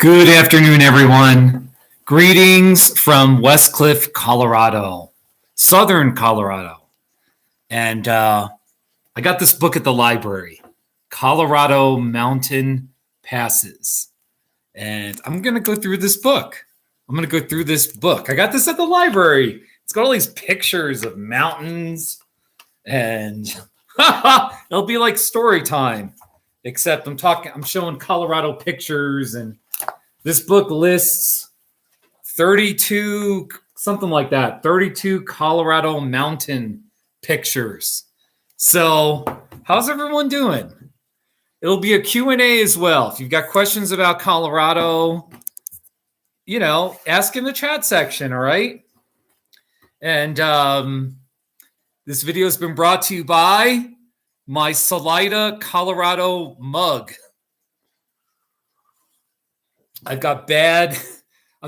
Good afternoon, everyone. Greetings from Westcliff, Colorado, Southern Colorado. And I got this book at the library, Colorado Mountain Passes. And I'm going to go through this book. I got this at the library. It's got all these pictures of mountains. And it'll be like story time. Except I'm showing Colorado pictures, and this book lists 32, something like that, 32 Colorado mountain pictures. So how's everyone doing? It'll be a Q&A as well. If you've got questions about Colorado, ask in the chat section, all right? And this video has been brought to you by my Salida, Colorado mug. I'm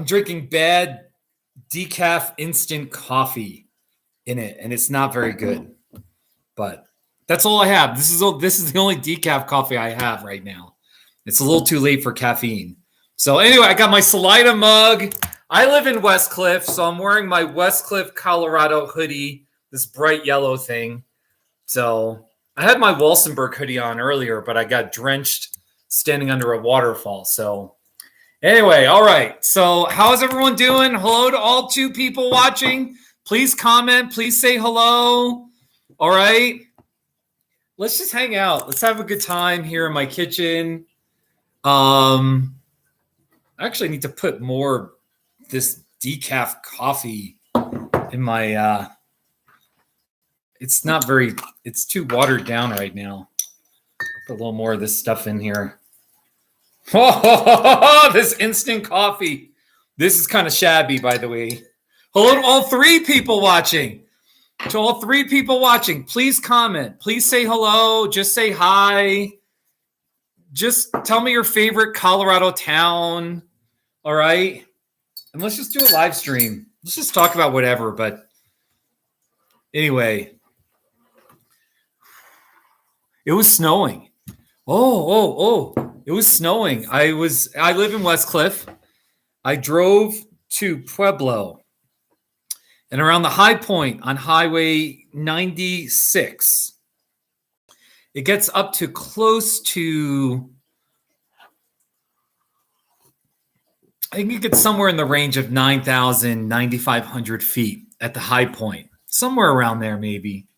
drinking bad decaf instant coffee in it, and it's not very good. But that's all I have. This is the only decaf coffee I have right now. It's a little too late for caffeine. So anyway, I got my Salida mug. I live in Westcliff, so I'm wearing my Westcliff, Colorado hoodie, this bright yellow thing. So I had my Walsenburg hoodie on earlier, but I got drenched standing under a waterfall. So anyway, all right. So how's everyone doing? Hello to all 2 people watching. Please comment. Please say hello. All right. Let's just hang out. Let's have a good time here in my kitchen. I actually need to put more of this decaf coffee in my it's too watered down right now. Put a little more of this stuff in here. Oh, this instant coffee. This is kind of shabby, by the way. Hello to all 3 people watching. Please comment. Please say hello. Just say hi. Just tell me your favorite Colorado town. All right. And let's just do a live stream. Let's just talk about whatever. But anyway, it was snowing. Oh. It was snowing. I live in Westcliff. I drove to Pueblo. And around the high point on Highway 96, it gets up to close to, I think it gets somewhere in the range of 9,000, 9,500 feet at the high point. Somewhere around there, maybe.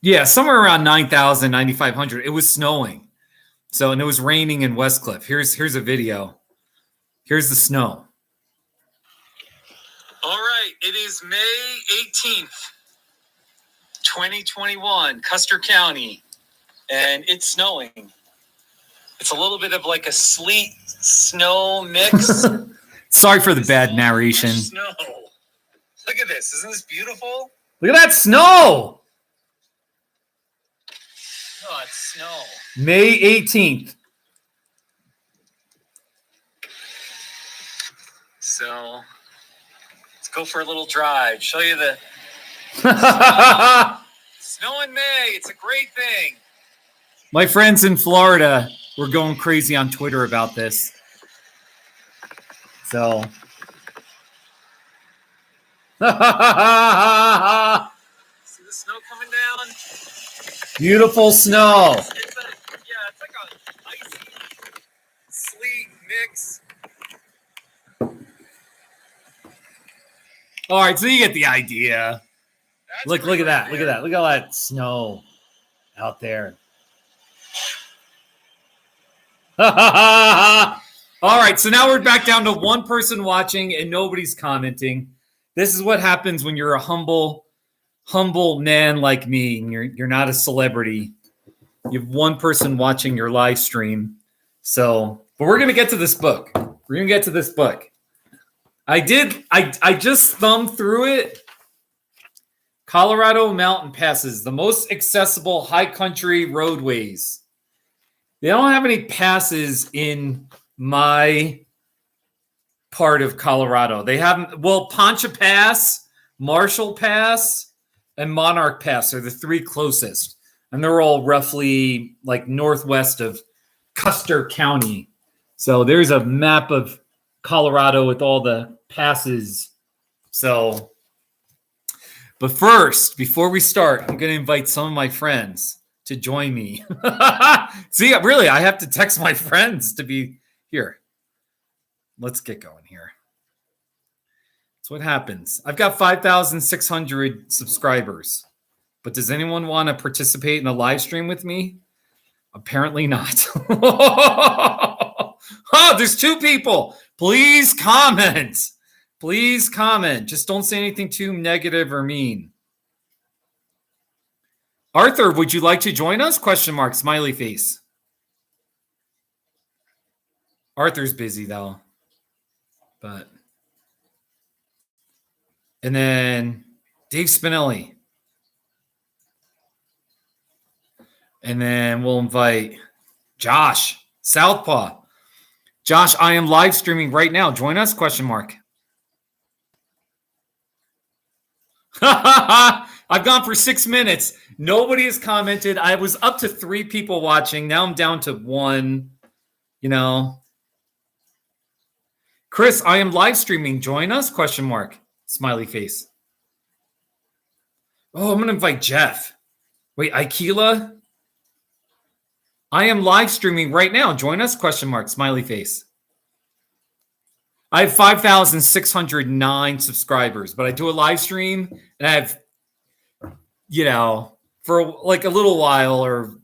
Yeah, somewhere around 9,000, 9,500. It was snowing. So, and it was raining in Westcliff. Here's a video. Here's the snow. All right, it is May 18th, 2021, Custer County, and it's snowing. It's a little bit of like a sleet snow mix. Sorry for the bad narration. Snow. Look at this. Isn't this beautiful? Look at that snow. Oh, it's snow. May 18th. So let's go for a little drive. Show you the snow in May. It's a great thing. My friends in Florida were going crazy on Twitter about this. So see the snow coming down? Beautiful snow. It's like a icy sleet mix. All right, so you get the idea. Look at that. Look at all that snow out there. All right, so now we're back down to 1 person watching and nobody's commenting. This is what happens when you're a humble man like me, and you're not a celebrity. You have 1 person watching your live stream. So, but we're gonna get to this book. I just thumbed through it. Colorado Mountain Passes, the most accessible high country roadways. They don't have any passes in my part of Colorado. They haven't. Well, Poncha Pass, Marshall Pass, and Monarch Pass are the 3 closest. And they're all roughly like northwest of Custer County. So there's a map of Colorado with all the passes. So, but first, before we start, I'm going to invite some of my friends to join me. See, really, I have to text my friends to be here. Let's get going here. That's what happens. I've got 5,600 subscribers. But does anyone want to participate in the live stream with me? Apparently not. Oh, there's 2 people. Please comment. Please comment. Just don't say anything too negative or mean. Arthur, would you like to join us? Question mark, smiley face. Arthur's busy though. But and then Dave Spinelli. And then we'll invite Josh, Southpaw. Josh, I am live streaming right now. Join us? Question mark. I've gone for 6 minutes. Nobody has commented. I was up to 3 people watching. Now I'm down to 1. You know. Chris, I am live streaming. Join us? Question mark. Smiley face. Oh, I'm going to invite Jeff. Wait, Aikila? I am live streaming right now. Join us? Question mark. Smiley face. I have 5,609 subscribers, but I do a live stream and I have, for like a little while or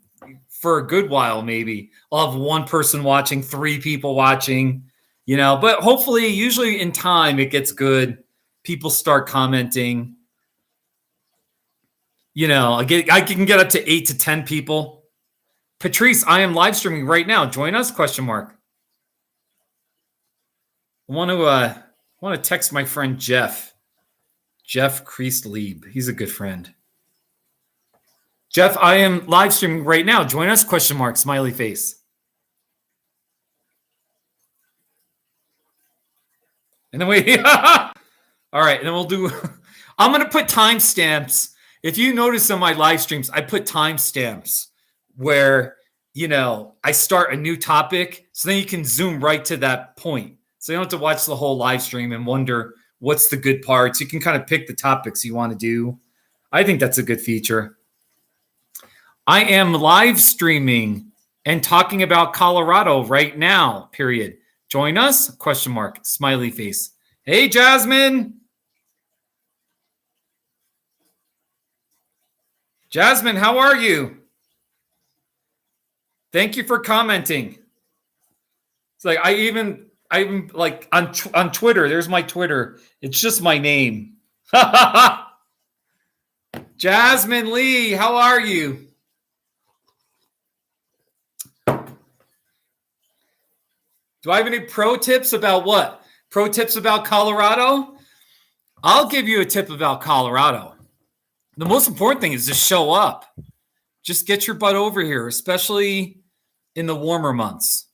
for a good while, maybe I'll have 1 person watching, 3 people watching, but hopefully usually in time it gets good. People start commenting, I can get up to 8 to 10 people. Patrice, I am live streaming right now. Join us? Question mark. I want to text my friend Jeff Kriestlieb. He's a good friend. Jeff, I am live streaming right now. Join us? Question mark. Smiley face. And then all right, and then we'll do. I'm going to put timestamps. If you notice on my live streams, I put timestamps where, I start a new topic. So then you can zoom right to that point. So you don't have to watch the whole live stream and wonder what's the good parts. You can kind of pick the topics you want to do. I think that's a good feature. I am live streaming and talking about Colorado right now, period. Join us? Question mark. Smiley face. Hey, Jasmine. Jasmine, how are you? Thank you for commenting. It's like I even like on Twitter. There's my Twitter. It's just my name. Jasmine Lee, how are you? Do I have any pro tips about what? Pro tips about Colorado? I'll give you a tip about Colorado. The most important thing is to show up. Just get your butt over here, especially in the warmer months.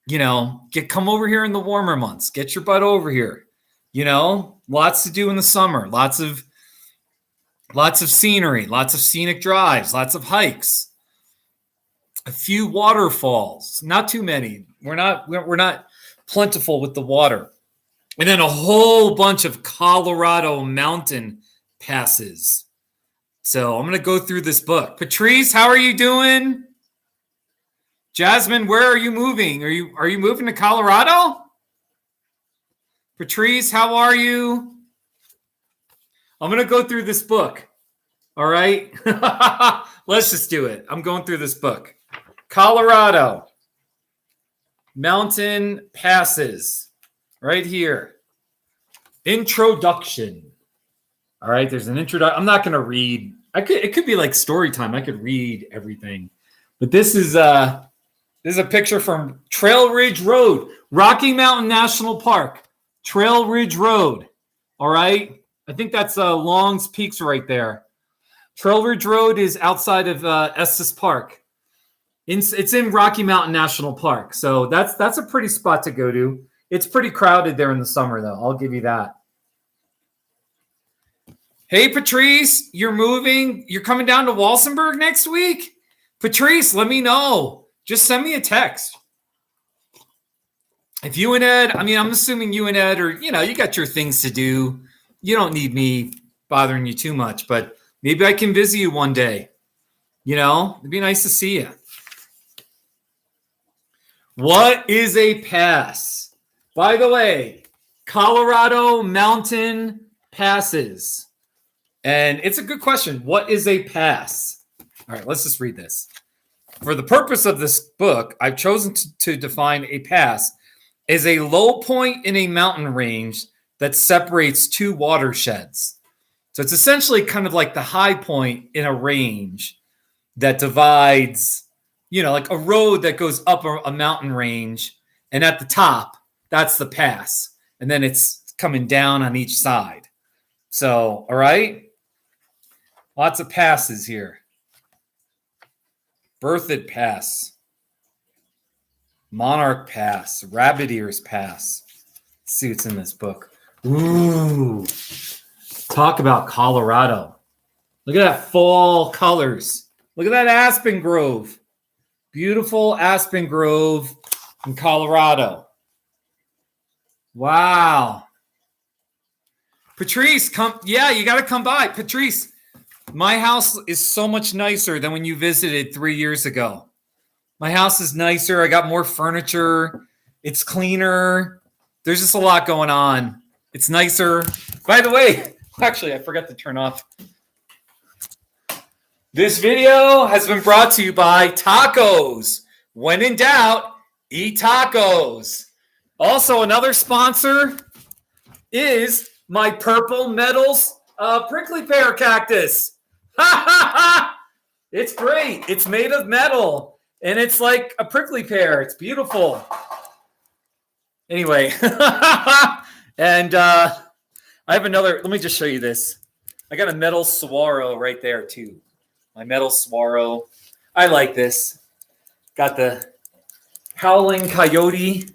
Come over here in the warmer months. Get your butt over here. Lots to do in the summer. Lots of scenery, lots of scenic drives, lots of hikes. A few waterfalls, not too many. We're not plentiful with the water. And then a whole bunch of Colorado mountain passes. So I'm going to go through this book. Patrice, how are you doing? Jasmine, where are you moving? Are you moving to Colorado? Patrice, how are you? I'm going to go through this book. All right? Let's just do it. I'm going through this book. Colorado. Mountain passes. Right here. Introduction. All right, there's an introduction. I'm not going to read. It could be like story time. I could read everything. But this is a picture from Trail Ridge Road, Rocky Mountain National Park. Trail Ridge Road. All right? I think that's Long's Peaks right there. Trail Ridge Road is outside of Estes Park. It's in Rocky Mountain National Park. So that's a pretty spot to go to. It's pretty crowded there in the summer, though. I'll give you that. Hey, Patrice, you're moving. You're coming down to Walsenburg next week? Patrice, let me know. Just send me a text. if you and Ed, I mean, I'm assuming you and Ed are, you got your things to do. You don't need me bothering you too much, but maybe I can visit you one day. It'd be nice to see you. What is a pass? By the way, Colorado mountain passes. And it's a good question. What is a pass? All right, let's just read this. For the purpose of this book, I've chosen to define a pass as a low point in a mountain range that separates two watersheds. So it's essentially kind of like the high point in a range that divides, like a road that goes up a mountain range. And at the top, that's the pass. And then it's coming down on each side. So, all right. Lots of passes here. Berthoud Pass. Monarch Pass. Rabbit Ears Pass. Let's see what's in this book. Ooh. Talk about Colorado. Look at that fall colors. Look at that aspen grove. Beautiful aspen grove in Colorado. Wow. Patrice, come. Yeah, you got to come by. Patrice, my house is so much nicer than when you visited 3 years ago. My house is nicer. I got more furniture. It's cleaner. There's just a lot going on. It's nicer. By the way, actually, I forgot to turn off. This video has been brought to you by tacos. When in doubt, eat tacos. Also, another sponsor is my Purple Metals prickly pear cactus. It's great. It's made of metal, and it's like a prickly pear. It's beautiful. Anyway, and I have another. Let me just show you this. I got a metal saguaro right there, too. My metal saguaro. I like this. Got the howling coyote.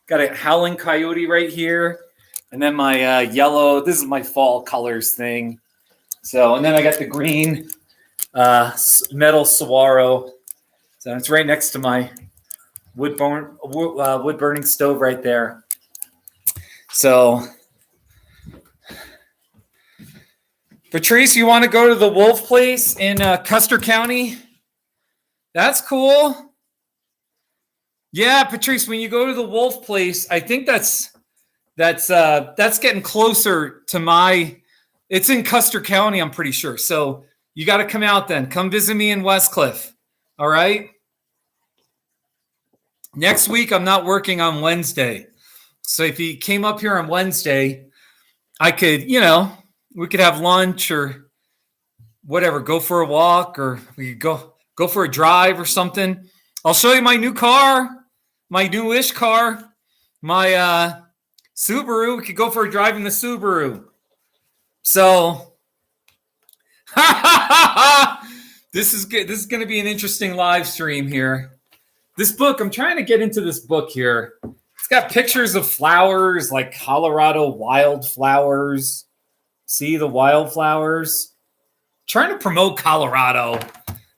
Got a howling coyote right here. And then my yellow. This is my fall colors thing. So, and then I got the green metal saguaro. So it's right next to my wood burning stove right there. So, Patrice, you want to go to the Wolf Place in Custer County? That's cool. Yeah, Patrice, when you go to the Wolf Place, I think that's getting closer to my. It's in Custer County, I'm pretty sure. So you got to come out then. Come visit me in Westcliff. All right. Next week, I'm not working on Wednesday. So if you came up here on Wednesday, I could, we could have lunch or whatever, go for a walk, or we could go for a drive or something. I'll show you my new car, my newish car, my Subaru. We could go for a drive in the Subaru. So this is good. This is going to be an interesting live stream here. This book, I'm trying to get into this book here. It's got pictures of flowers like Colorado wildflowers. See the wildflowers? Trying to promote Colorado,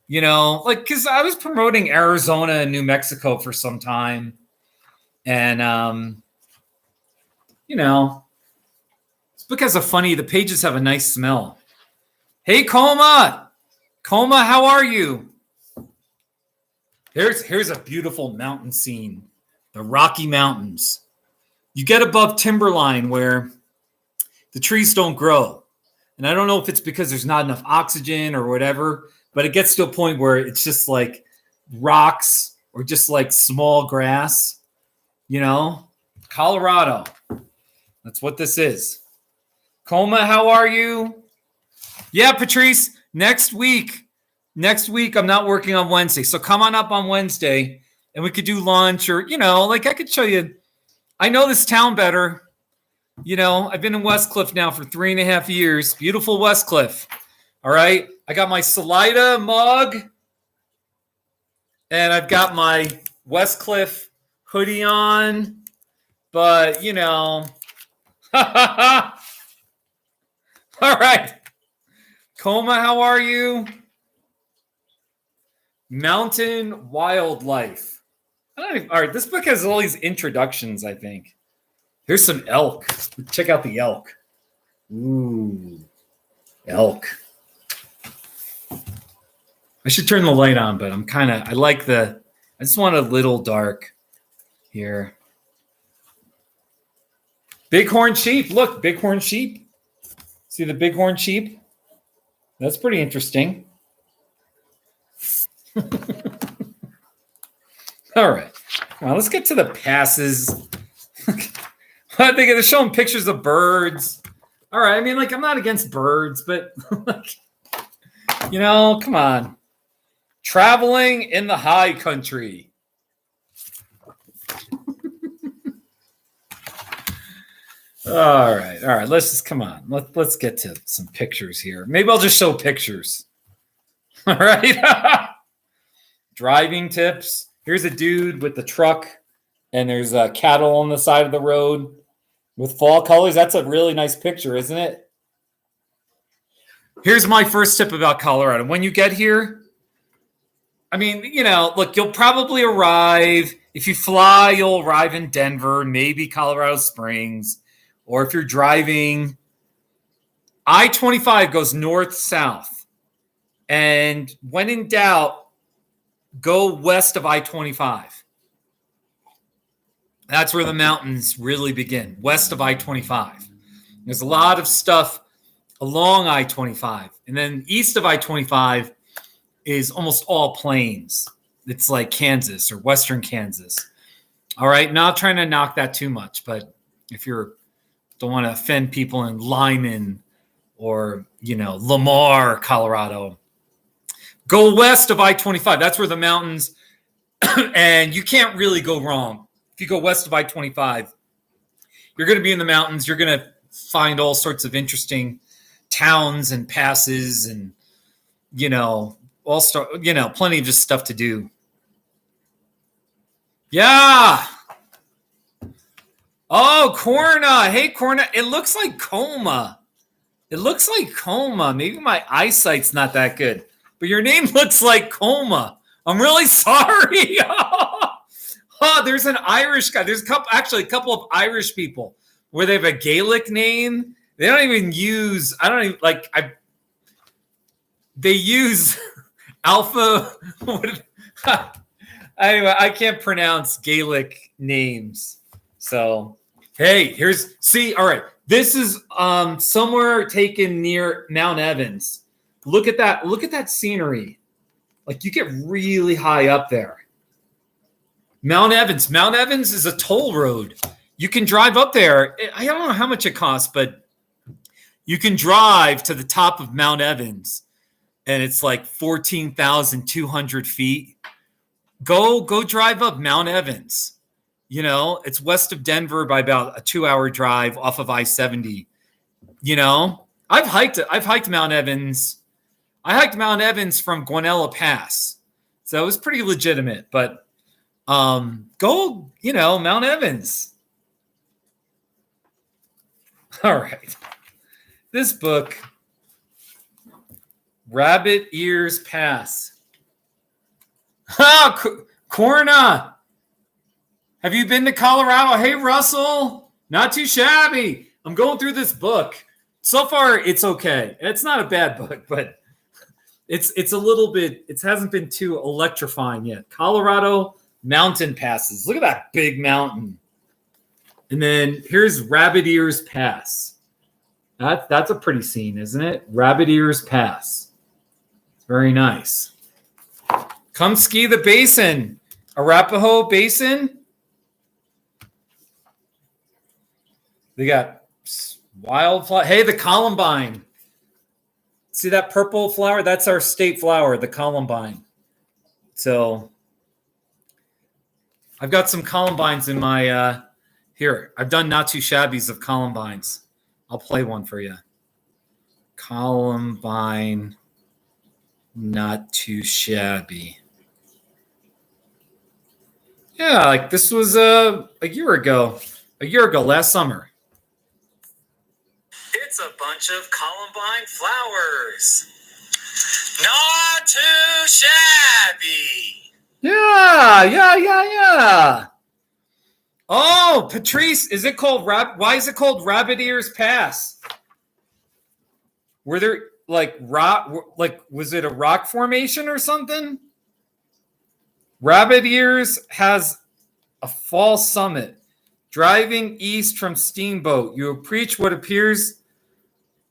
because I was promoting Arizona and New Mexico for some time. And, it's because of funny. The pages have a nice smell. Hey, Coma. Coma, how are you? Here's a beautiful mountain scene. The Rocky Mountains. You get above timberline where the trees don't grow. And I don't know if it's because there's not enough oxygen or whatever, but it gets to a point where it's just like rocks or just like small grass, Colorado. That's what this is. Coma, how are you? Yeah, Patrice, next week, I'm not working on Wednesday. So come on up on Wednesday and we could do lunch or, I could show you. I know this town better. I've been in Westcliff now for 3.5 years. Beautiful Westcliff. All right. I got my Salida mug and I've got my Westcliff hoodie on, but all right. Coma, how are you? Mountain wildlife. All right, this book has all these introductions, I think. Here's some elk. Check out the elk. Ooh, elk. I should turn the light on, but I just want a little dark here. Bighorn sheep. Look, bighorn sheep. See the bighorn sheep? That's pretty interesting. All right. Well, let's get to the passes. I think they're showing pictures of birds. All right. I mean, I'm not against birds, but, come on. Traveling in the high country. All right. Let's just come on. Let's get to some pictures here. Maybe I'll just show pictures. All right. Driving tips. Here's a dude with the truck, and there's cattle on the side of the road with fall colors. That's a really nice picture, isn't it? Here's my first tip about Colorado. When you get here, I mean, look, you'll probably arrive. If you fly, you'll arrive in Denver, maybe Colorado Springs. Or if you're driving, I-25 goes north-south. And when in doubt, go west of I-25. That's where the mountains really begin, west of I-25. There's a lot of stuff along I-25. And then east of I-25 is almost all plains. It's like Kansas or western Kansas. All right, not trying to knock that too much, but if you don't want to offend people in Lyman or, Lamar, Colorado, go west of I-25. That's where the mountains, and you can't really go wrong. If you go west of I-25, you're going to be in the mountains. You're going to find all sorts of interesting towns and passes and, plenty of just stuff to do. Yeah. Oh, Corna. Hey, Corna. It looks like coma. Maybe my eyesight's not that good. But your name looks like coma. I'm really sorry. Oh, there's an Irish guy. There's a couple of Irish people where they have a Gaelic name. They don't even use, they use alpha. Anyway, I can't pronounce Gaelic names. So, hey, all right. This is somewhere taken near Mount Evans. Look at that. Look at that scenery. You get really high up there. Mount Evans. Mount Evans is a toll road. You can drive up there. I don't know how much it costs, but you can drive to the top of Mount Evans, and it's 14,200 feet. Go drive up Mount Evans. It's west of Denver by about a 2-hour drive off of I-70. I've hiked Mount Evans. I hiked Mount Evans from Guanella Pass. So it was pretty legitimate, but go, Mount Evans. All right. This book, Rabbit Ears Pass. Corna. Have you been to Colorado? Hey, Russell. Not too shabby. I'm going through this book. So far, it's okay. It's not a bad book, but it's a little bit, it hasn't been too electrifying yet. Colorado mountain passes. Look at that big mountain. And then here's Rabbit Ears Pass. That's a pretty scene, isn't it? Rabbit Ears Pass. It's very nice. Come ski the basin. Arapahoe Basin. They got wildflower. Hey, the columbine. See that purple flower? That's our state flower, the columbine. So I've got some columbines in my here. I've done not too shabbies of columbines. I'll play one for you. Columbine, not too shabby. Yeah, this was a year ago. Last summer. It's a bunch of columbine flowers. Not too shabby. Yeah. Oh, Patrice, is it called why is it called Rabbit Ears Pass? Were there was it a rock formation or something? Rabbit Ears has a false summit. Driving east from Steamboat, you approach what appears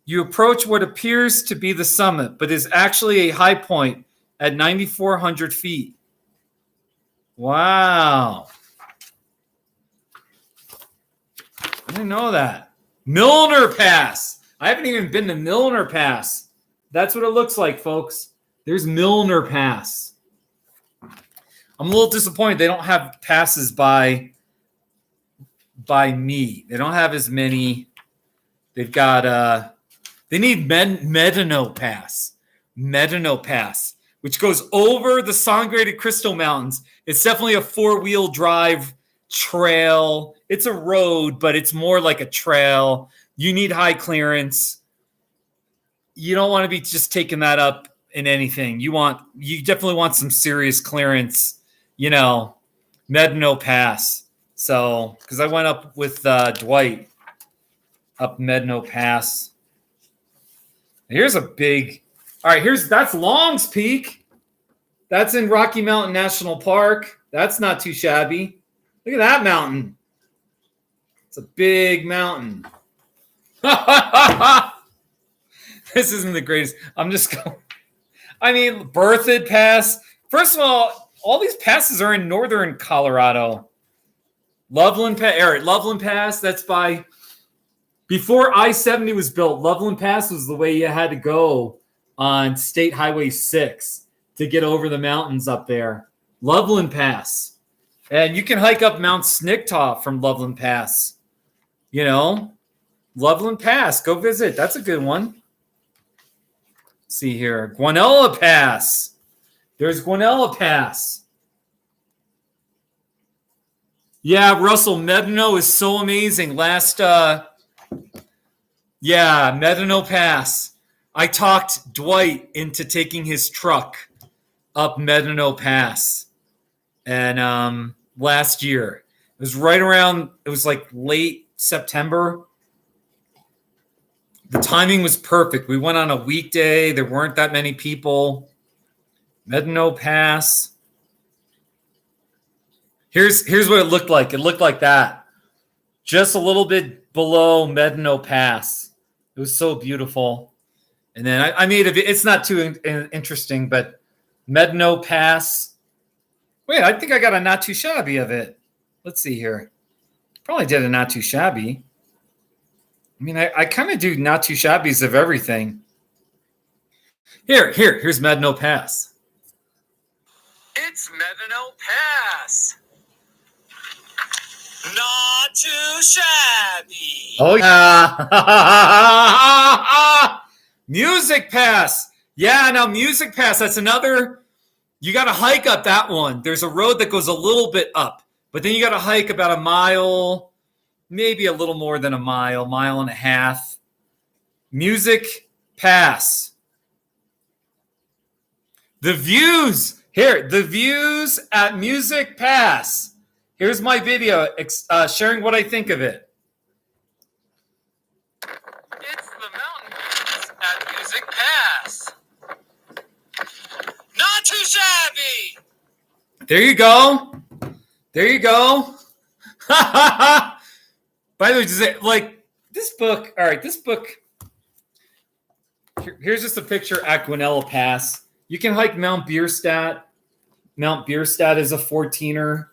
to be the summit, but is actually a high point at 9,400 feet. Wow. I didn't know that. Milner Pass. I haven't even been to Milner Pass. That's what it looks like, folks. There's Milner Pass. I'm a little disappointed they don't have passes by me. They don't have as many. They've got they need Medano Pass. Medano Pass, which goes over the Sangre de Cristo Mountains. It's definitely a 4-wheel drive trail. It's a road, but it's more like a trail. You need high clearance. You don't want to be just taking that up in anything. You definitely want some serious clearance, Medano Pass. So, because I went up with Dwight up Medano Pass. Here's a big, all right, that's Long's Peak. That's in Rocky Mountain National Park. That's not too shabby. Look at that mountain. It's a big mountain. This isn't the greatest. I'm just going. Berthoud Pass. First of all these passes are in northern Colorado. Loveland Pass. That's before I-70 was built. Loveland Pass was the way you had to go on State Highway 6 to get over the mountains up there. Loveland Pass. And you can hike up Mount Snicktaw from Loveland Pass. Loveland Pass. Go visit. That's a good one. Let's see here. Guanella Pass. There's Guanella Pass. Yeah, Russell, Medano is so amazing. Medano Pass. I talked Dwight into taking his truck up Medano Pass. And last year, it was like late September. The timing was perfect. We went on a weekday. There weren't that many people. Medano Pass. Here's what it looked like. It looked like that. Just a little bit below Medano Pass. It was so beautiful. And then I made it's not too interesting, but Medano Pass. Wait, I think I got a not too shabby of it. Let's see here. Probably did a not too shabby. I kind of do not too shabbies of everything. Here's Medano Pass. It's Medano Pass. Not too shabby. Oh, yeah. Music Pass. Yeah, now Music Pass. That's another. You got to hike up that one. There's a road that goes a little bit up, but then you got to hike about a mile, maybe a little more than a mile and a half. Music Pass. The views at Music Pass. Here's my video sharing what I think of it. It's the mountain views at Music Pass. Not too shabby. There you go. By the way, does it this book? All right, this book. Here's just a picture at Guanella Pass. You can hike Mount Bierstadt. Mount Bierstadt is a 14er.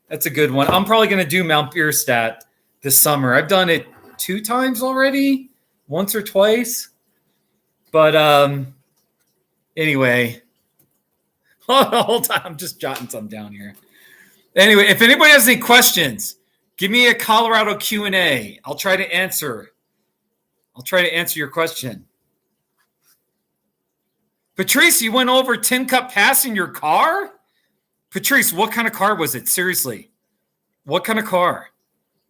That's a good one. I'm probably going to do Mount Bierstadt this summer. I've done it 2 times already, once or twice. But anyway, hold on. I'm just jotting some down here. Anyway, if anybody has any questions, give me a Colorado Q&A. I'll try to answer your question. Patrice, you went over Tin Cup Pass in your car? Patrice, what kind of car was it? Seriously. What kind of car?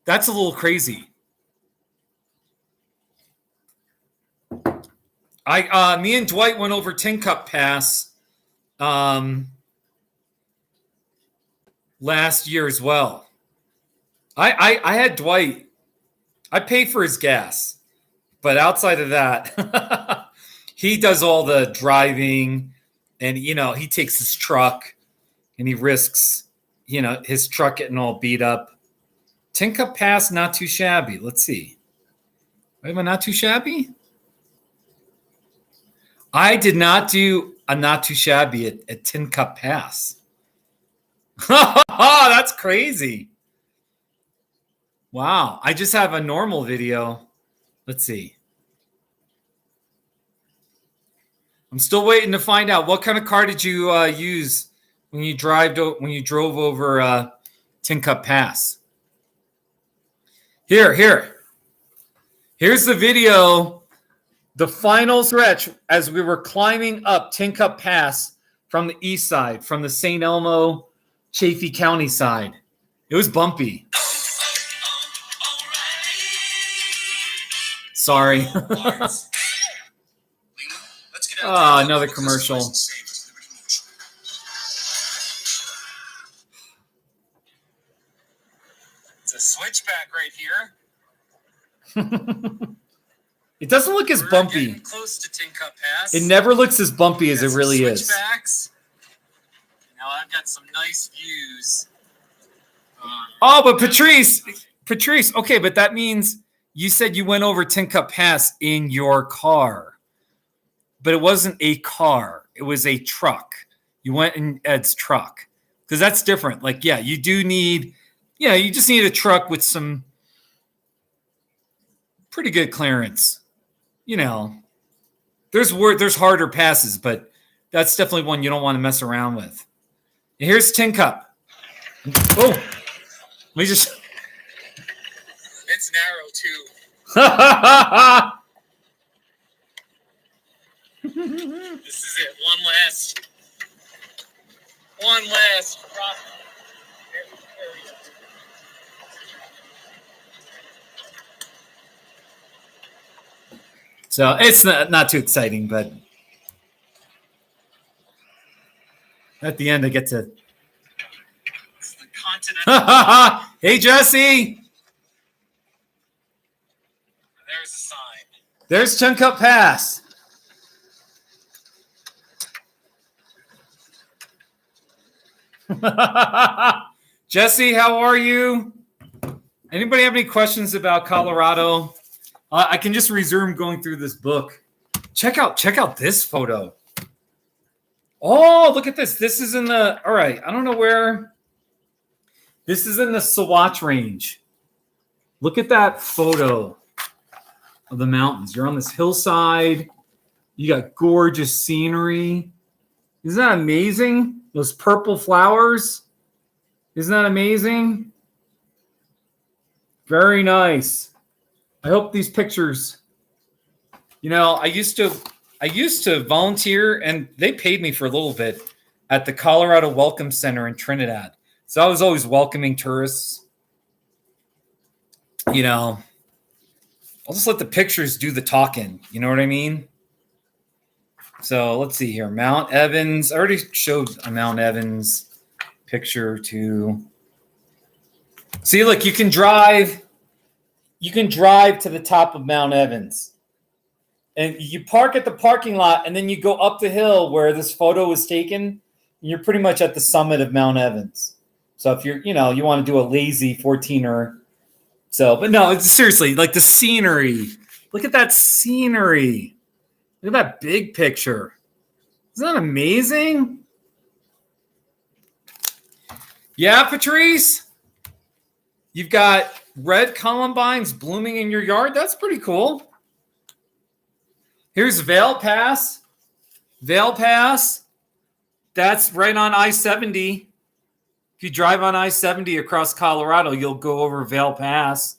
That's a little crazy. Me and Dwight went over Tin Cup Pass last year as well. I had Dwight. I paid for his gas, but outside of that, he does all the driving, and he takes his truck and he risks his truck getting all beat up. Tin Cup Pass, not too shabby. Let's see. Am I not too shabby? I did not do a not too shabby at Tin Cup Pass. Oh, that's crazy. Wow. I just have a normal video. Let's see. I'm still waiting to find out what kind of car did you use when you drove over Tin Cup Pass. Here's the video, the final stretch as we were climbing up Tin Cup Pass from the east side, from the St. Elmo, Chaffee County side. It was bumpy. Sorry. Oh, another commercial. It's a switchback right here. It doesn't look as bumpy. Close to Tin Cup Pass. It never looks as bumpy as it really is. Now I've got some nice views. Oh, but Patrice, okay, but that means you said you went over Tin Cup Pass in your car. But it wasn't a car. It was a truck. You went in Ed's truck. Because that's different. Like, yeah, you do need, you just need a truck with some pretty good clearance. There's harder passes, but that's definitely one you don't want to mess around with. And here's Tin Cup. Oh, let me just. It's narrow too. This is it. One last cross. There we go. So it's not too exciting, but at the end I get to. It's the continental. Hey, Jesse. There's a sign. There's Tin Cup Pass. Jesse, how are you? Anybody have any questions about Colorado? I can just resume going through this book. Check out this photo. Oh, look at this. This is in the, all right, I don't know where. This is in the Saguache Range. Look at that photo of the mountains. You're on this hillside. You got gorgeous scenery. Isn't that amazing? Those purple flowers. Isn't that amazing? Very nice. I hope these pictures, I used to volunteer, and they paid me for a little bit at the Colorado Welcome Center in Trinidad. So I was always welcoming tourists. I'll just let the pictures do the talking. You know what I mean? So let's see here. Mount Evans. I already showed a Mount Evans picture too. See, look, you can drive to the top of Mount Evans. And you park at the parking lot, and then you go up the hill where this photo was taken, and you're pretty much at the summit of Mount Evans. So if you're, you want to do a lazy 14er. So, but no, it's seriously, like the scenery. Look at that scenery. Look at that big picture. Isn't that amazing? Yeah, Patrice? You've got red columbines blooming in your yard. That's pretty cool. Here's Vail Pass. Vail Pass. That's right on I-70. If you drive on I-70 across Colorado, you'll go over Vail Pass.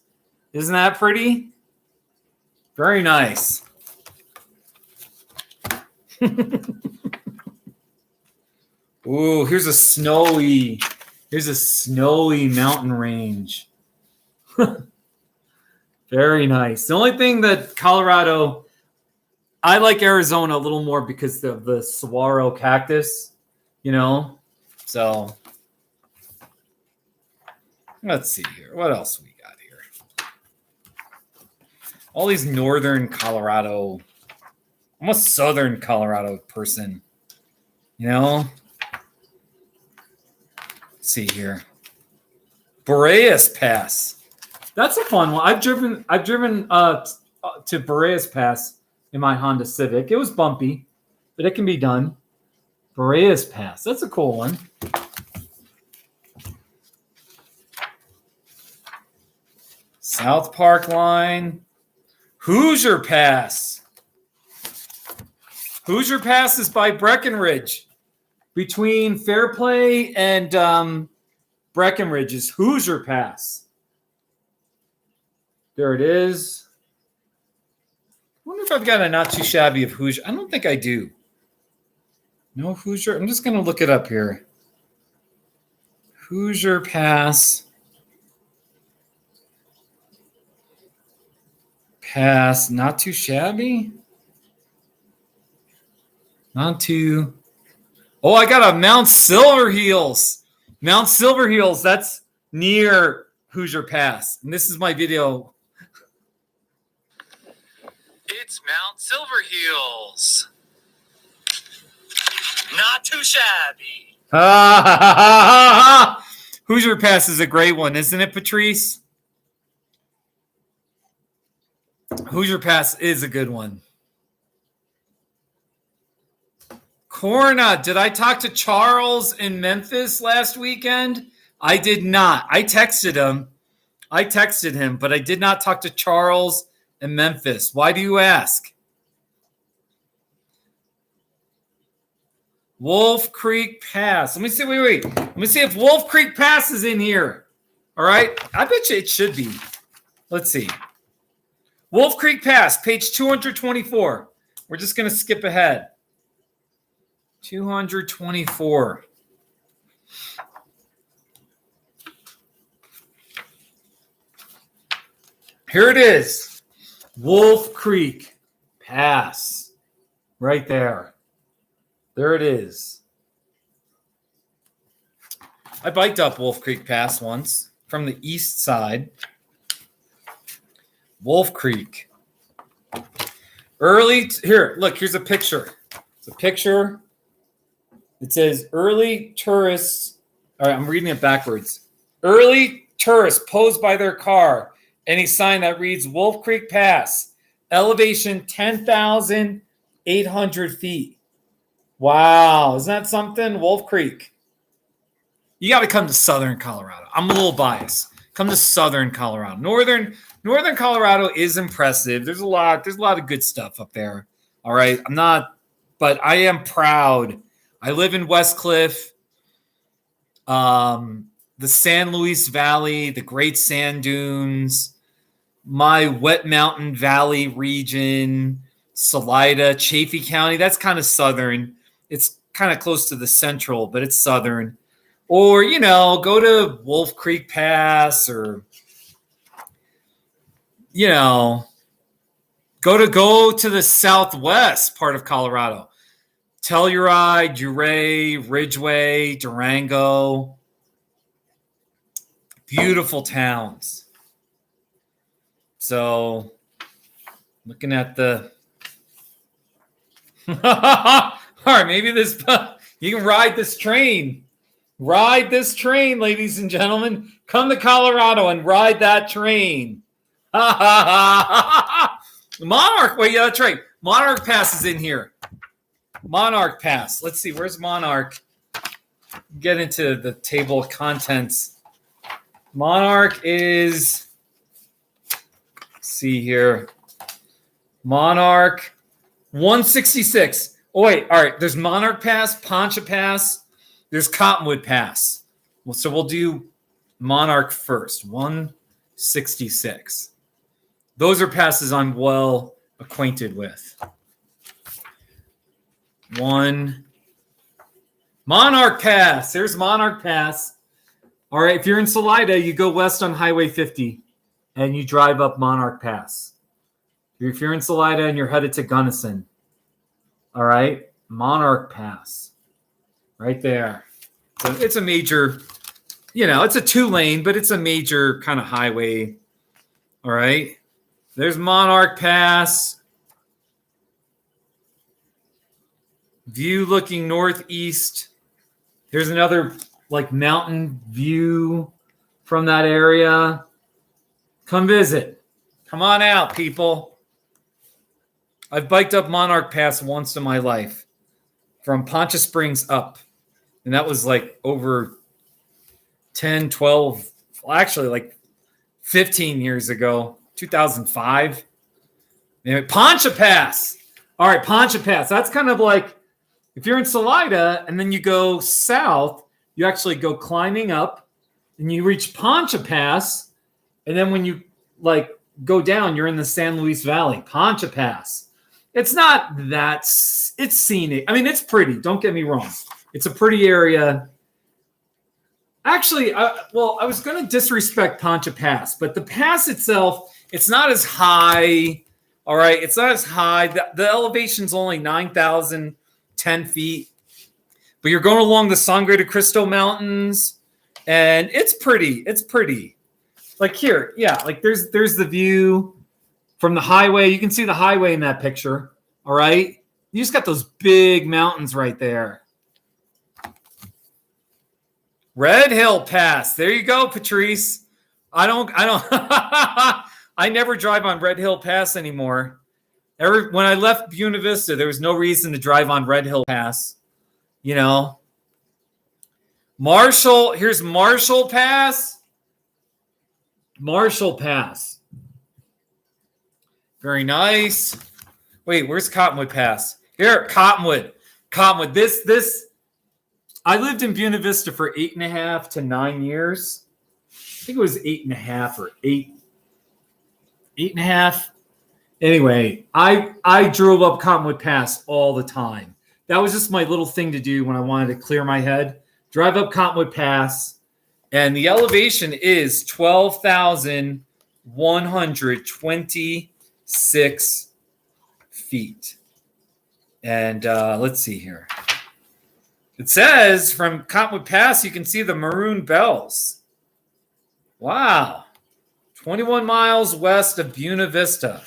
Isn't that pretty? Very nice. Ooh, here's a snowy mountain range. Very nice. The only thing that Colorado, I like Arizona a little more because of the saguaro cactus, So Let's see here. What else we got here? All these northern Colorado, I'm a southern Colorado person. You know? Let's see here. Boreas Pass. That's a fun one. I've driven to Boreas Pass in my Honda Civic. It was bumpy, but it can be done. Boreas Pass. That's a cool one. South Park Line. Hoosier Pass. Hoosier Pass is by Breckenridge. Between Fairplay and Breckenridge is Hoosier Pass. There it is. I wonder if I've got a not too shabby of Hoosier. I don't think I do. No Hoosier. I'm just going to look it up here. Hoosier Pass. Pass. Not too shabby. Not too. Oh, I got a Mount Silverheels. Mount Silverheels. That's near Hoosier Pass. And this is my video. It's Mount Silverheels. Not too shabby. Hoosier Pass is a great one, isn't it, Patrice? Hoosier Pass is a good one. Corna, did I talk to Charles in Memphis last weekend? I did not. I texted him, but I did not talk to Charles in Memphis. Why do you ask? Wolf Creek Pass. Let me see. Wait. Let me see if Wolf Creek Pass is in here. All right. I bet you it should be. Let's see. Wolf Creek Pass, page 224. We're just going to skip ahead. 224. Here it is. Wolf Creek Pass. Right there. There it is. I biked up Wolf Creek Pass once from the east side. Wolf Creek. Here, look, here's a picture. It's a picture. It says early tourists. All right, I'm reading it backwards. Early tourists posed by their car. Any sign that reads Wolf Creek Pass. Elevation 10,800 feet. Wow. Isn't that something? Wolf Creek. You got to come to southern Colorado. I'm a little biased. Come to southern Colorado. Northern Colorado is impressive. There's a lot of good stuff up there. All right. But I am proud. I live in West Cliff, the San Luis Valley, the Great Sand Dunes, my Wet Mountain Valley region, Salida, Chaffee County. That's kind of southern. It's kind of close to the central, but it's southern. Or, go to Wolf Creek Pass or, go to the southwest part of Colorado. Telluride, Ouray, Ridgway, Durango. Beautiful towns. So, looking at the... All right, maybe you can ride this train. Ride this train, ladies and gentlemen. Come to Colorado and ride that train. Monarch, wait, yeah, that's right. Monarch Pass is in here. Monarch Pass. Let's see, where's Monarch? Get into the table of contents. Monarch is, let's see here. Monarch 166. Oh, wait, all right. There's Monarch Pass, Poncha Pass. There's Cottonwood Pass. Well, so we'll do Monarch first. 166. Those are passes I'm well acquainted with. Monarch Pass. There's Monarch Pass. All right, if you're in Salida, you go west on Highway 50 and you drive up Monarch Pass. If you're in Salida and you're headed to Gunnison, all right, Monarch Pass. Right there. So it's a major it's a 2-lane, but it's a major kind of highway. All right. There's Monarch Pass. View looking northeast. Here's another like mountain view from that area. Come visit. Come on out, people. I've biked up Monarch Pass once in my life from Poncha Springs up. And that was like over 10, 12, actually like 15 years ago, 2005. Anyway, Poncha Pass. All right, Poncha Pass. That's kind of like if you're in Salida and then you go south, you actually go climbing up and you reach Poncha Pass. And then when you like go down, you're in the San Luis Valley. Poncha Pass. It's not that, it's scenic. I mean, it's pretty. Don't get me wrong. It's a pretty area. Actually, I was going to disrespect Poncha Pass, but the pass itself, it's not as high. All right. It's not as high. The elevation's only 9,010 feet. But you're going along the Sangre de Cristo Mountains, and it's pretty. It's pretty. Like here, yeah, like there's the view from the highway. You can see the highway in that picture. All right. You just got those big mountains right there. Red Hill Pass. There you go, Patrice. I don't I never drive on Red Hill Pass anymore. When I left Buena Vista, there was no reason to drive on Red Hill Pass. Marshall, here's Marshall Pass. Marshall Pass. Very nice. Wait, where's Cottonwood Pass? Here, Cottonwood. Cottonwood. This I lived in Buena Vista for 8.5 to 9 years. I think it was 8.5 or 8.5. Anyway, I drove up Cottonwood Pass all the time. That was just my little thing to do when I wanted to clear my head. Drive up Cottonwood Pass, and the elevation is 12,126 feet. And let's see here. It says from Cottonwood Pass, you can see the Maroon Bells. Wow. 21 miles west of Buena Vista.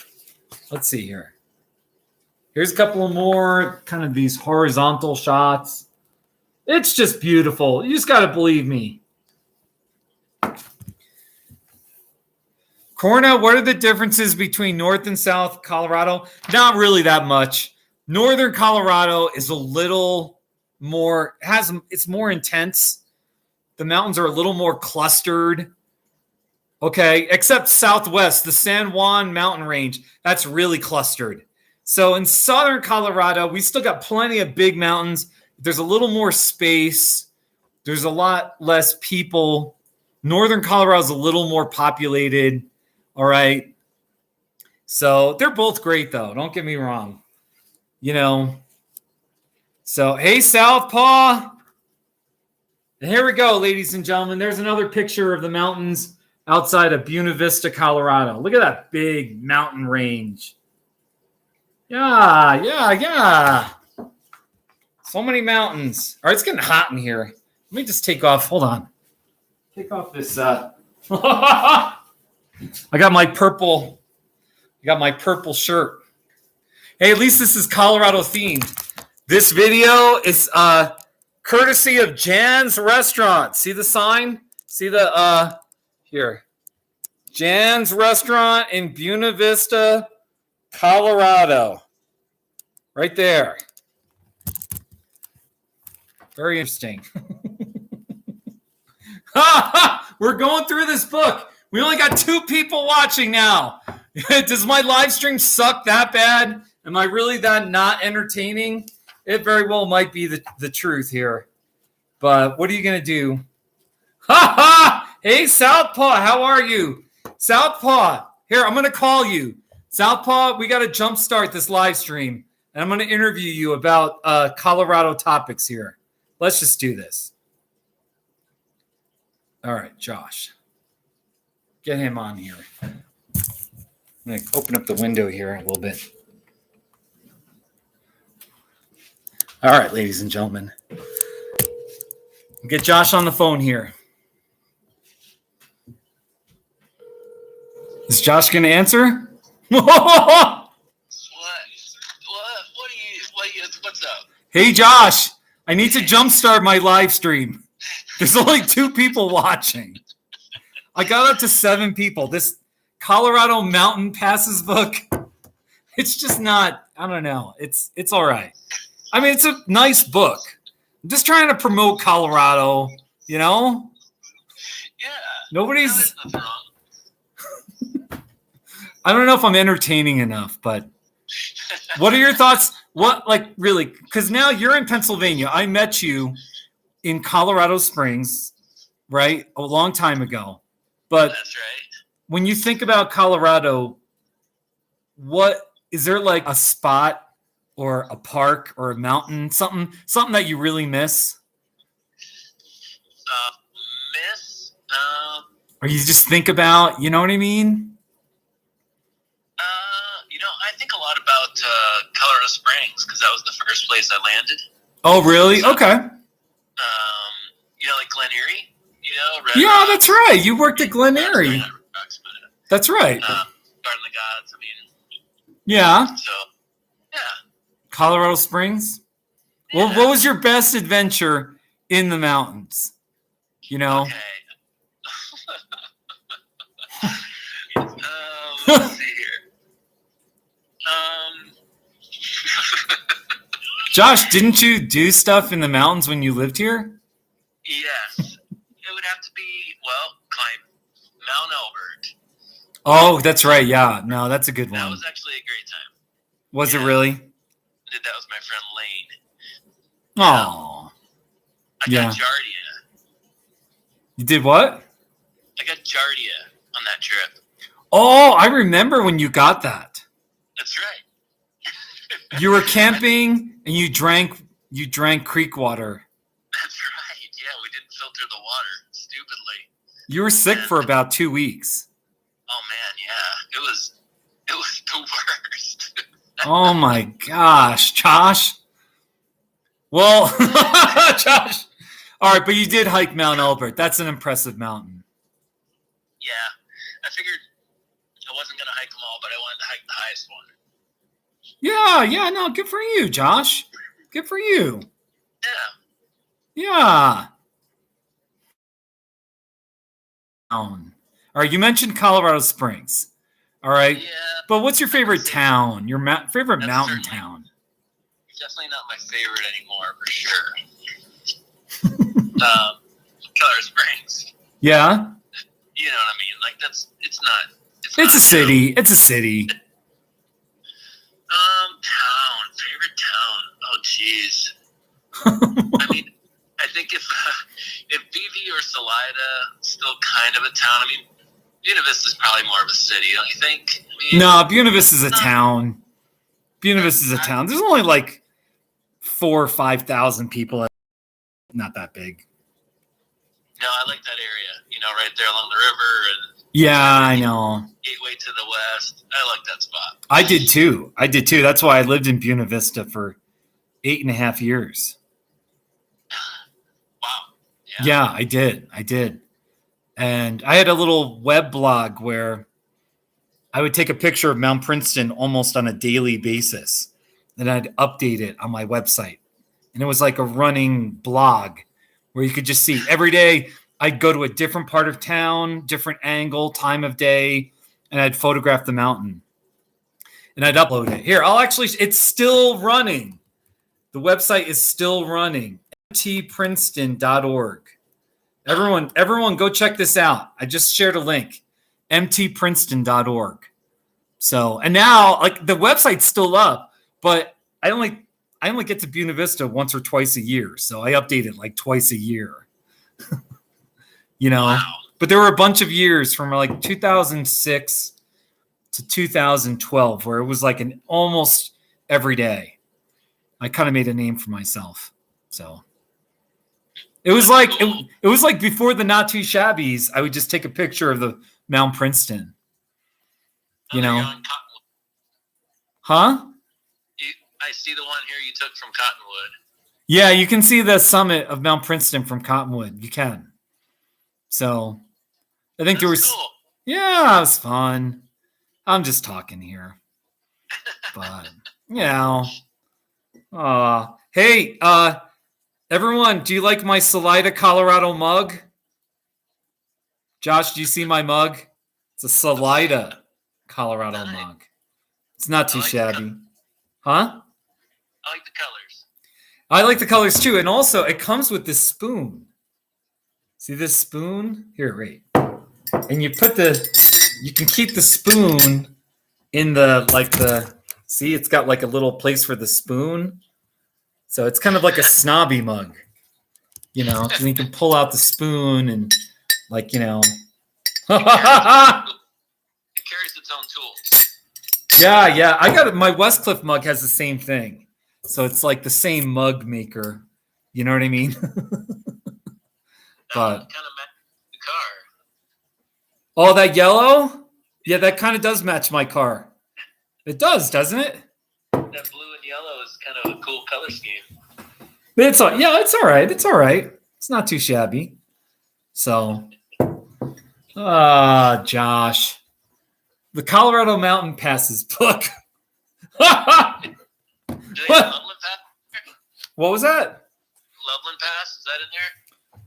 Let's see here. Here's a couple of more kind of these horizontal shots. It's just beautiful. You just got to believe me. Corna, what are the differences between North and South Colorado? Not really that much. Northern Colorado is a little more, it's more intense. The mountains are a little more clustered. Okay, except Southwest, the San Juan mountain range, that's really clustered. So in Southern Colorado, we still got plenty of big mountains. There's a little more space. There's a lot less people. Northern Colorado is a little more populated. All right. So they're both great, though. Don't get me wrong. So, hey, Southpaw. And here we go, ladies and gentlemen. There's another picture of the mountains outside of Buena Vista, Colorado. Look at that big mountain range. Yeah. So many mountains. All right, it's getting hot in here. Let me just take off. Hold on. Take off this. I got my purple shirt. Hey, at least this is Colorado themed. This video is courtesy of Jan's Restaurant. See the sign? See the here. Jan's Restaurant in Buena Vista, Colorado. Right there. Very interesting. We're going through this book. We only got 2 people watching now. Does my live stream suck that bad? Am I really that not entertaining? It very well might be the truth here. But what are you going to do? Hey, Southpaw, how are you? Southpaw, here, I'm going to call you. Southpaw, we got to jumpstart this live stream. And I'm going to interview you about Colorado topics here. Let's just do this. All right, Josh. Get him on here. I'm going to open up the window here a little bit. All right, ladies and gentlemen. Get Josh on the phone here. Is Josh going to answer? What's up? Hey, Josh, I need to jumpstart my live stream. There's only 2 people watching. I got up to 7 people. This Colorado Mountain Passes book, it's just not, I don't know. It's all right. I mean, it's a nice book. I'm just trying to promote Colorado, you know? Yeah. Nobody's, There's nothing wrong. I don't know if I'm entertaining enough, but what are your thoughts? What, like, really? Because now you're in Pennsylvania. I met you in Colorado Springs, right? A long time ago. But That's right. when you think about Colorado, what is there like a spot or a park or a mountain, something that you really miss? Miss? Or you just think about, you know what I mean? I think a lot about Colorado Springs because that was the first place I landed. Oh, really? So, Okay. Like Glen Erie, Red Yeah, Rocks. that's right. You worked at Glen Erie. Not Red Rocks, but, That's right. Garden of the Gods. Yeah. So, yeah. Colorado Springs. Yeah. Well, what was your best adventure in the mountains? Okay. Let's see here. Josh, didn't you do stuff in the mountains when you lived here? Yes. It would have to be, climb Mount Albert. Oh, that's right. Yeah. No, that's a good That one. was actually a great time. Was it really? That was my friend Lane. Oh. I Yeah. got Giardia. You did what? I got Giardia on that trip. Oh, I remember when you got that. That's right. You were camping and you drank creek water. That's right. Yeah, we didn't filter the water, stupidly. You were sick for about 2 weeks. Oh man, yeah. It was the worst. Oh my gosh, Josh. Well, Josh. All right, but you did hike Mount Albert. That's an impressive mountain. Yeah. I figured I wasn't gonna hike them all, but I wanted to hike the highest one. Yeah, no, good for you, Josh. Good for you. Yeah. Yeah. All right, you mentioned Colorado Springs. All right. Yeah. But what's your favorite town? Your favorite That's mountain certainly- town? Definitely not my favorite anymore, for sure. Colorado Springs. Yeah. You know what I mean? Like it's not. It's a city. It's a city. Favorite town. Oh, jeez. I mean, I think if BV or Salida still kind of a town. I mean, Buena Vista is probably more of a city, don't you think? I mean, No, Buena Vista is a town. Buena Vista is a town. There's only like 4,000 or 5,000 people. Not that big. No, I like that area. Right there along the river and Yeah, I know. gateway to the west. I like that spot. I did too. That's why I lived in Buena Vista for 8.5 years. Wow. Yeah, I did. And I had a little web blog where I would take a picture of Mount Princeton almost on a daily basis. Then I'd update it on my website. And it was like a running blog where you could just see every day I'd go to a different part of town, different angle, time of day, and I'd photograph the mountain. And I'd upload it. Here, it's still running. The website is still running. mtprinceton.org. Everyone go check this out. I just shared a link. mtprinceton.org. So, and now like the website's still up, but I only get to Buena Vista once or twice a year. So I update it like twice a year. Wow. But there were a bunch of years from like 2006 to 2012 where it was like an almost every day. I kind of made a name for myself. So it was like it was like before the Not Too Shabbies, I would just take a picture of the Mount Princeton. You're on Cottonwood. Huh? I see the one here you took from Cottonwood. Yeah, you can see the summit of Mount Princeton from Cottonwood. You can. So I think there was cool. Yeah, it was fun. I'm just talking here. But, hey, everyone, do you like my Salida, Colorado mug? Josh, do you see my mug? It's a Salida, Colorado mug. It's not too shabby. Huh? I like the colors. I like the colors too. And also, it comes with this spoon. See this spoon? Here, wait. And you can keep the spoon in see, it's got like a little place for the spoon. So it's kind of like a snobby mug, because you can pull out the spoon and it carries its own tool. Yeah. I got it. My Westcliff mug has the same thing. So it's like the same mug maker. You know what I mean? But kind of matches the car. Oh, that yellow? Yeah, that kind of does match my car. It does, doesn't it? That blue and yellow is kind of a cool color scheme. It's all right. It's all right. It's not too shabby. So, Josh, the Colorado Mountain Passes book. Do they have Loveland Pass? What was that? Loveland Pass, is that in there?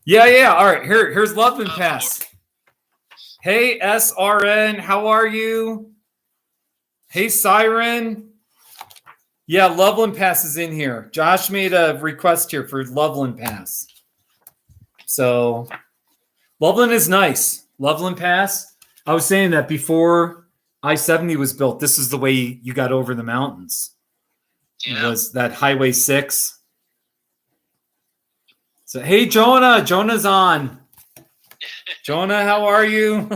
Yeah. All right, here's Loveland Pass. Hey, SRN, how are you? Hey, Siren. Yeah, Loveland Pass is in here. Josh made a request here for Loveland Pass. So, Loveland is nice. Loveland Pass. I was saying that before I-70 was built, this is the way you got over the mountains. Yeah. It was that Highway 6. So, hey, Jonah. Jonah's on. Jonah, how are you?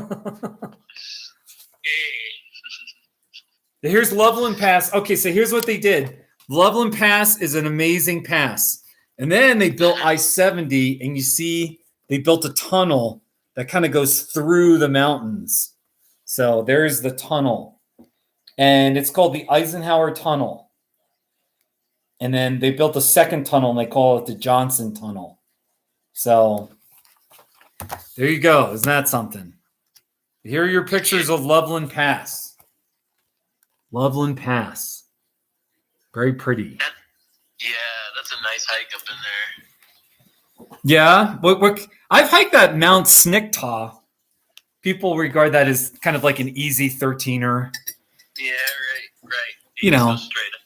Here's Loveland Pass. Okay, so here's what they did. Loveland Pass is an amazing pass. And then they built I-70, and you see they built a tunnel that kind of goes through the mountains. So there's the tunnel. And it's called the Eisenhower Tunnel. And then they built a second tunnel, and they call it the Johnson Tunnel. So there you go. Isn't that something? Here are your pictures of Loveland Pass. Loveland Pass. Very pretty. That's a nice hike up in there. Yeah. I've hiked that Mount Snicktaw. People regard that as kind of like an easy 13er. Yeah, right. You know. Go straight up.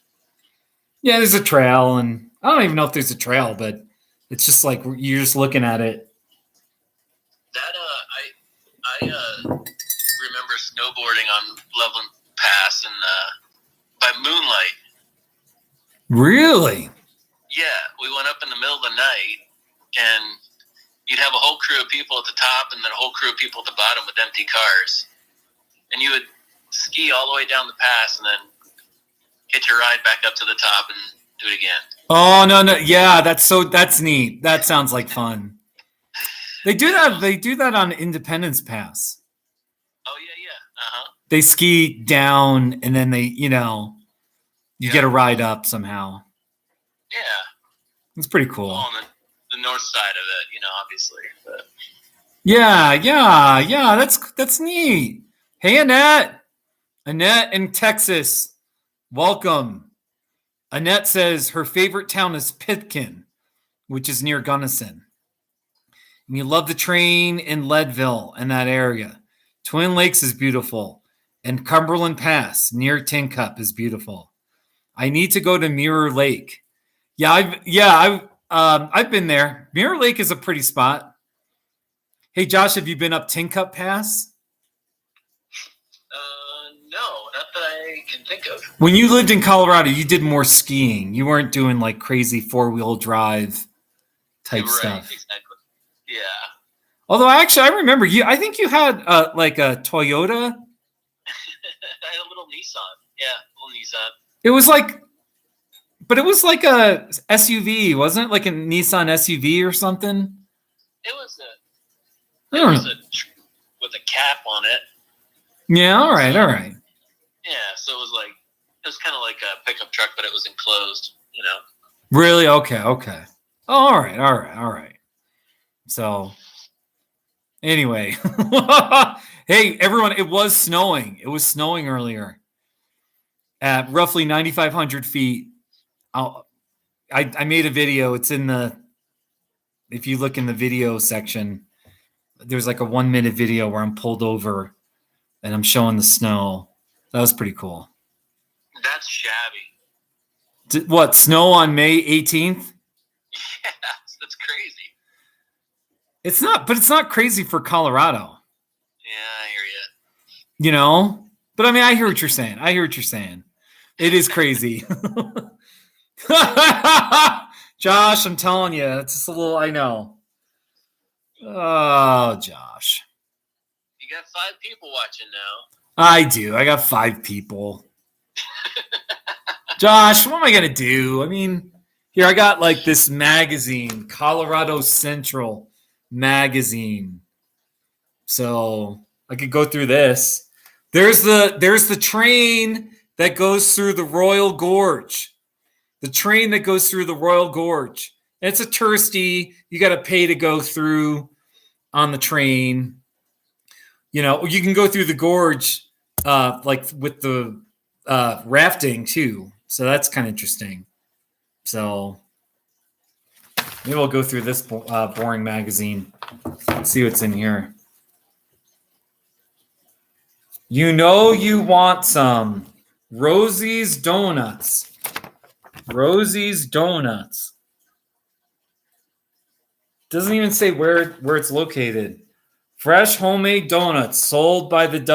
Yeah, there's a trail, and I don't even know if there's a trail, but it's just like you're just looking at it. That I remember snowboarding on Loveland Pass and by moonlight. Really? Yeah, we went up in the middle of the night, and you'd have a whole crew of people at the top, and then a whole crew of people at the bottom with empty cars, and you would ski all the way down the pass, and then hitch your ride back up to the top and do it again. Oh no! Yeah, that's neat. That sounds like fun. They do that. They do that on Independence Pass. Oh yeah. They ski down, and then they, you get a ride up somehow. Yeah. It's pretty cool. On the north side of it, obviously. But. Yeah. That's neat. Hey, Annette in Texas, welcome. Annette says her favorite town is Pitkin, which is near Gunnison. And you love the train in Leadville and that area. Twin Lakes is beautiful. And Cumberland Pass near Tin Cup is beautiful. I need to go to Mirror Lake. I've been there. Mirror Lake is a pretty spot. Hey, Josh, have you been up Tin Cup Pass? No, not that I can think of. When you lived in Colorado, you did more skiing. You weren't doing like crazy 4-wheel drive type stuff. Exactly. Yeah. Although I remember you. I think you had like a Toyota. I had a little Nissan. Yeah, little Nissan. It was like a SUV, wasn't it? Like a Nissan SUV or something? It was with a cap on it. Yeah, all right. Yeah, so it was kind of like a pickup truck, but it was enclosed, Really? Okay. Oh, all right. So, anyway. Hey, everyone, it was snowing. It was snowing earlier at roughly 9,500 feet. I made a video. It's in the, if you look in the video section, there's like a 1-minute video where I'm pulled over and I'm showing the snow. That was pretty cool. That's shabby. What, snow on May 18th? Yeah, that's crazy. It's not, but it's not crazy for Colorado. Yeah, I hear you. You know? But I mean, I hear what you're saying. I hear what you're saying. It is crazy. Josh, I'm telling you, it's just a little, I know. Oh, Josh. You got 5 people watching now. I do. I got 5 people. Josh, what am I going to do? I mean, here, I got like this magazine, Colorado Central magazine. So I could go through this. There's the train that goes through the Royal Gorge. The train that goes through the Royal Gorge. It's a touristy. You got to pay to go through on the train. You know, you can go through the gorge like with the rafting too. So that's kind of interesting. So maybe we'll go through this boring magazine. See what's in here. You know you want some Rosie's Donuts. Rosie's Donuts. Doesn't even say where it's located. Fresh homemade donuts sold by the